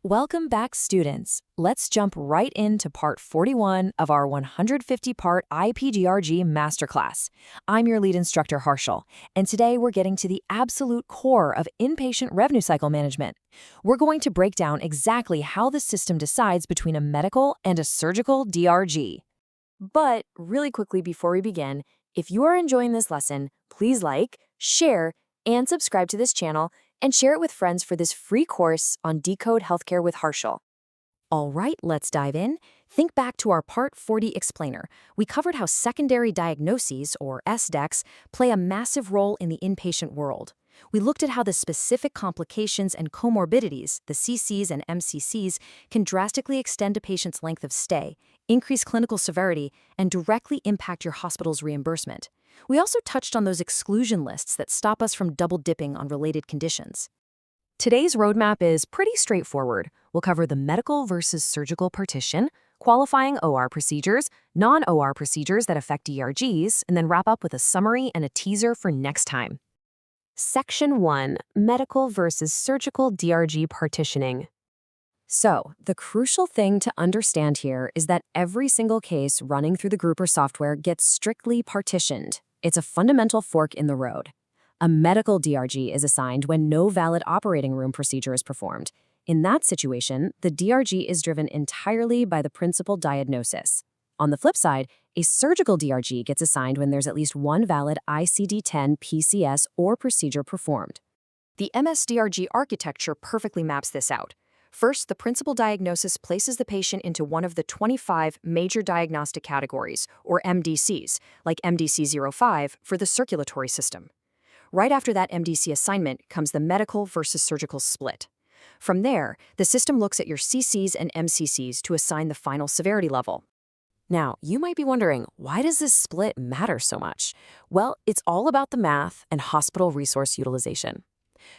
Welcome back, students. Let's jump right into part 41 of our 150-part IPDRG masterclass. I'm your lead instructor, Harshal, and today we're getting to the absolute core of inpatient revenue cycle management. We're going to break down exactly how the system decides between a medical and a surgical DRG. But really quickly before we begin, if you are enjoying this lesson, please like, share, and subscribe to this channel and share it with friends for this free course on Decode Healthcare with Harshal. All right, let's dive in. Think back to our Part 40 explainer. We covered how secondary diagnoses, or SDECs, play a massive role in the inpatient world. We looked at how the specific complications and comorbidities, the CCs and MCCs, can drastically extend a patient's length of stay, increase clinical severity, and directly impact your hospital's reimbursement. We also touched on those exclusion lists that stop us from double-dipping on related conditions. Today's roadmap is pretty straightforward. We'll cover the medical versus surgical partition, qualifying OR procedures, non-OR procedures that affect DRGs, and then wrap up with a summary and a teaser for next time. Section 1. Medical versus surgical DRG partitioning. So, the crucial thing to understand here is that every single case running through the grouper software gets strictly partitioned. It's a fundamental fork in the road. A medical DRG is assigned when no valid operating room procedure is performed. In that situation, the DRG is driven entirely by the principal diagnosis. On the flip side, a surgical DRG gets assigned when there's at least one valid ICD-10 PCS or procedure performed. The MS-DRG architecture perfectly maps this out. First, the principal diagnosis places the patient into one of the 25 major diagnostic categories, or MDCs, like MDC-05 for the circulatory system. Right after that MDC assignment comes the medical versus surgical split. From there, the system looks at your CCs and MCCs to assign the final severity level. Now, you might be wondering, why does this split matter so much? Well, it's all about the math and hospital resource utilization.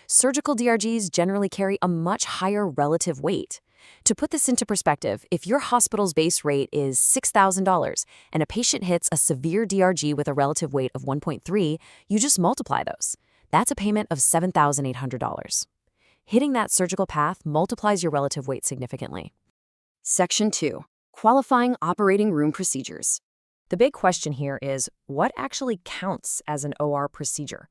Surgical DRGs generally carry a much higher relative weight. To put this into perspective, if your hospital's base rate is $6,000 and a patient hits a severe DRG with a relative weight of 1.3, you just multiply those. That's a payment of $7,800. Hitting that surgical path multiplies your relative weight significantly. Section 2. Qualifying operating room procedures. The big question here is, what actually counts as an OR procedure?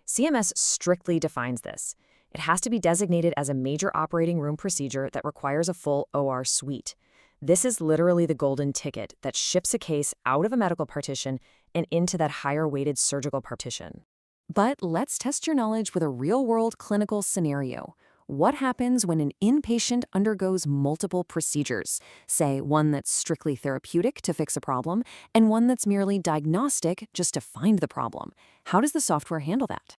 CMS strictly defines this. It has to be designated as a major operating room procedure that requires a full OR suite. This is literally the golden ticket that ships a case out of a medical partition and into that higher-weighted surgical partition. But let's test your knowledge with a real-world clinical scenario. What happens when an inpatient undergoes multiple procedures, say one that's strictly therapeutic to fix a problem, and one that's merely diagnostic just to find the problem? How does the software handle that?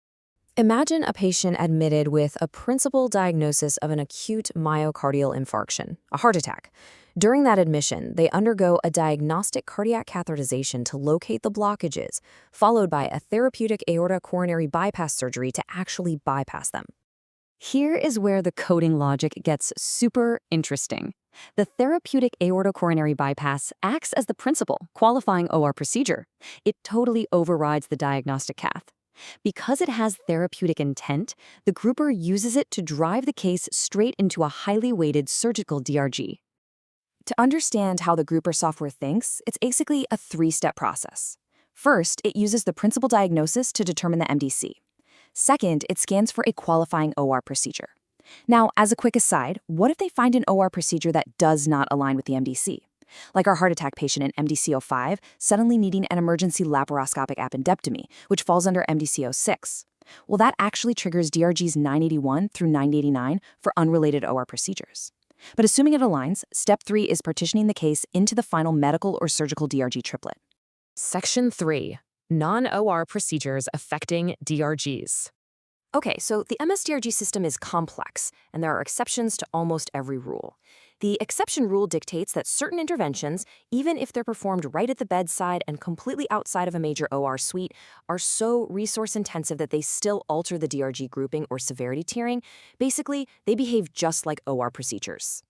Imagine a patient admitted with a principal diagnosis of an acute myocardial infarction, a heart attack. During that admission, they undergo a diagnostic cardiac catheterization to locate the blockages, followed by a therapeutic aorta coronary bypass surgery to actually bypass them. Here is where the coding logic gets super interesting. The therapeutic aorta coronary bypass acts as the principal qualifying OR procedure. It totally overrides the diagnostic cath. Because it has therapeutic intent, the grouper uses it to drive the case straight into a highly weighted surgical DRG. To understand how the grouper software thinks, it's basically a three-step process. First, it uses the principal diagnosis to determine the MDC. Second, it scans for a qualifying OR procedure. Now, as a quick aside, what if they find an OR procedure that does not align with the MDC? Like our heart attack patient in MDC-05 suddenly needing an emergency laparoscopic appendectomy, which falls under MDC-06. Well, that actually triggers DRGs 981 through 989 for unrelated OR procedures. But assuming it aligns, step 3 is partitioning the case into the final medical or surgical DRG triplet. Section 3. Non-OR procedures affecting DRGs. Okay, so the MS-DRG system is complex, and there are exceptions to almost every rule. The exception rule dictates that certain interventions, even if they're performed right at the bedside and completely outside of a major OR suite, are so resource-intensive that they still alter the DRG grouping or severity tiering. Basically, they behave just like OR procedures.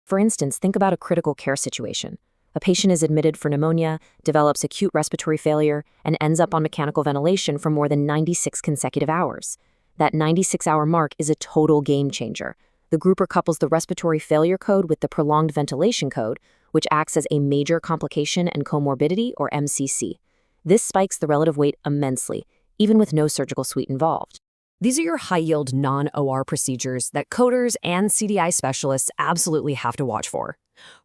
For instance, think about a critical care situation. A patient is admitted for pneumonia, develops acute respiratory failure, and ends up on mechanical ventilation for more than 96 consecutive hours. That 96-hour mark is a total game changer. The grouper couples the respiratory failure code with the prolonged ventilation code, which acts as a major complication and comorbidity, or MCC. This spikes the relative weight immensely, even with no surgical suite involved. These are your high-yield non-OR procedures that coders and CDI specialists absolutely have to watch for.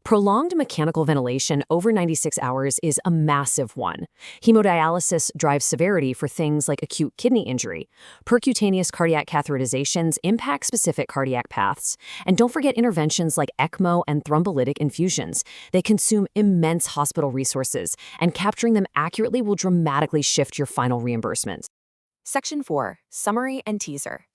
Prolonged mechanical ventilation over 96 hours is a massive one. Hemodialysis drives severity for things like acute kidney injury. Percutaneous cardiac catheterizations impact specific cardiac paths. And don't forget interventions like ECMO and thrombolytic infusions. They consume immense hospital resources, and capturing them accurately will dramatically shift your final reimbursement. Section 4, Summary and Teaser.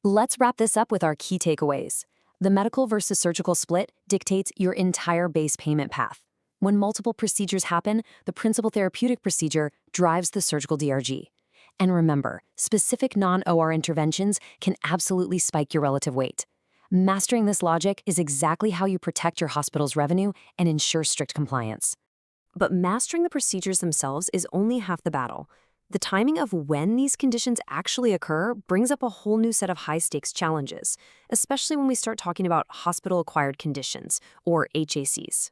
Let's wrap this up with our key takeaways. The medical versus surgical split dictates your entire base payment path. When multiple procedures happen, the principal therapeutic procedure drives the surgical DRG. And remember, specific non-OR interventions can absolutely spike your relative weight. Mastering this logic is exactly how you protect your hospital's revenue and ensure strict compliance. But mastering the procedures themselves is only half the battle. The timing of when these conditions actually occur brings up a whole new set of high-stakes challenges, especially when we start talking about hospital-acquired conditions, or HACs.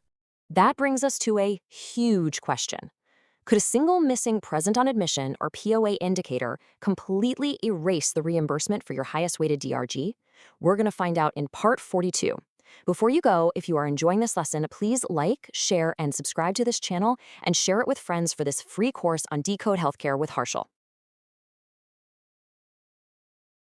That brings us to a huge question. Could a single missing present on admission or POA indicator completely erase the reimbursement for your highest-weighted DRG? We're going to find out in Part 42. Before you go, if you are enjoying this lesson, please like, share, and subscribe to this channel and share it with friends for this free course on Decode Healthcare with Harshal.